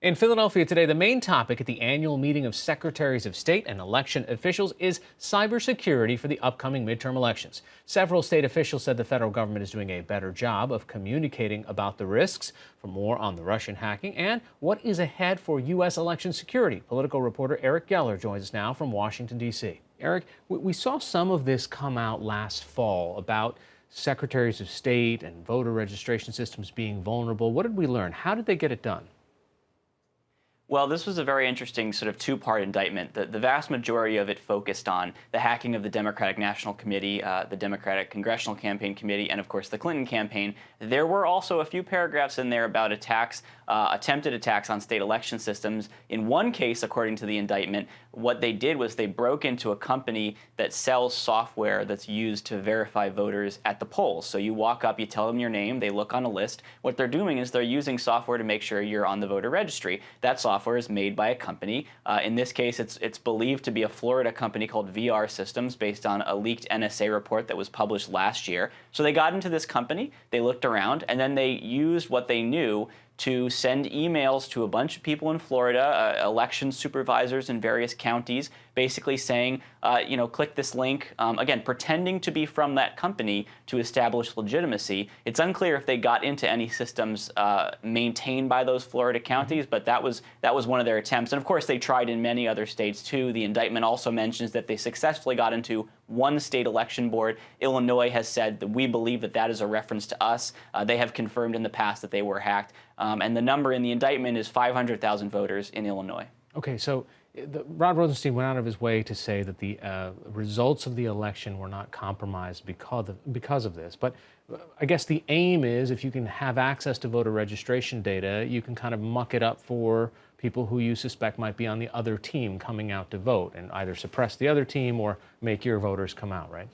In Philadelphia today, the main topic at the annual meeting of secretaries of state and election officials is cybersecurity for the upcoming midterm elections. Several state officials said the federal government is doing a better job of communicating about the risks. For more on the Russian hacking and what is ahead for U.S. election security, Politico reporter Eric Geller joins us now from Washington, D.C. Eric, we saw some of this come out last fall about secretaries of state and voter registration systems being vulnerable. What did we learn? How did they get it done? Well, this was a very interesting sort of two-part indictment. The vast majority of it focused on the hacking of the Democratic National Committee, the Democratic Congressional Campaign Committee, and of course the Clinton campaign. There were also a few paragraphs in there about attacks, attempted attacks on state election systems. In one case, according to the indictment, what they did was they broke into a company that sells software that's used to verify voters at the polls. So you walk up, you tell them your name, they look on a list. What they're doing is they're using software to make sure you're on the voter registry. That software is made by a company. In this case, it's believed to be a Florida company called VR Systems based on a leaked NSA report that was published last year. So they got into this company, they looked around, and then they used what they knew to send emails to a bunch of people in Florida, election supervisors in various counties, basically saying, click this link, again, pretending to be from that company to establish legitimacy. It's unclear if they got into any systems maintained by those Florida counties, but that was one of their attempts. And of course, they tried in many other states too. The indictment also mentions that they successfully got into one state election board. Illinois has said that we believe that that is a reference to us. They have confirmed in the past that they were hacked. And the number in the indictment is 500,000 voters in Illinois. Okay, so Rod Rosenstein went out of his way to say that the results of the election were not compromised because of this. But I guess the aim is if you can have access to voter registration data, you can kind of muck it up for people who you suspect might be on the other team coming out to vote and either suppress the other team or make your voters come out, right?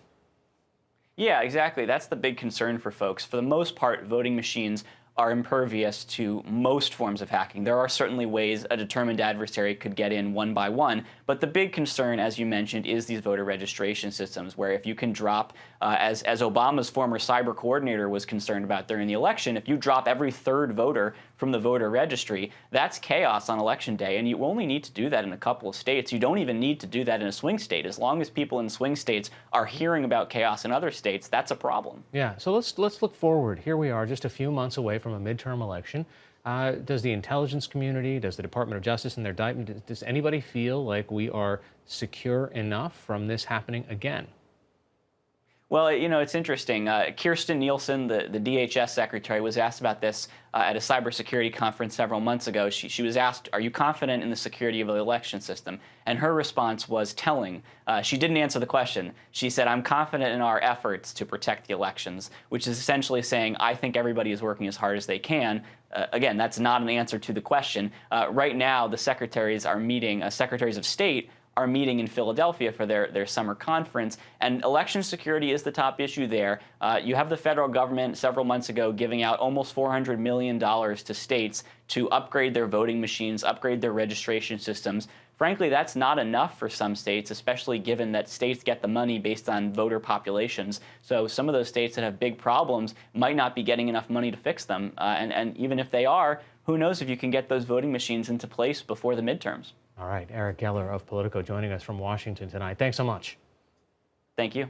Yeah, exactly. That's the big concern for folks. For the most part, voting machines are impervious to most forms of hacking. There are certainly ways a determined adversary could get in one by one, but the big concern, as you mentioned, is these voter registration systems, where if you can drop, as Obama's former cyber coordinator was concerned about during the election, if you drop every third voter from the voter registry, that's chaos on election day, and you only need to do that in a couple of states. You don't even need to do that in a swing state. As long as people in swing states are hearing about chaos in other states, that's a problem. Yeah, so let's look forward. Here we are, just a few months away from a midterm election. Does the intelligence community, does the Department of Justice and their indictment, does anybody feel like we are secure enough from this happening again? Well, it's interesting. Kirstjen Nielsen, the DHS secretary, was asked about this at a cybersecurity conference several months ago. She was asked, are you confident in the security of the election system? And her response was telling. She didn't answer the question. She said, I'm confident in our efforts to protect the elections, which is essentially saying, I think everybody is working as hard as they can. Again, that's not an answer to the question. Right now, the secretaries are meeting, secretaries of state are meeting in Philadelphia for their summer conference, and election security is the top issue there. You have the federal government several months ago giving out almost $400 million to states to upgrade their voting machines, upgrade their registration systems. Frankly, that's not enough for some states, especially given that states get the money based on voter populations. So some of those states that have big problems might not be getting enough money to fix them. And even if they are, who knows if you can get those voting machines into place before the midterms. All right, Eric Geller of Politico joining us from Washington tonight. Thanks so much. Thank you.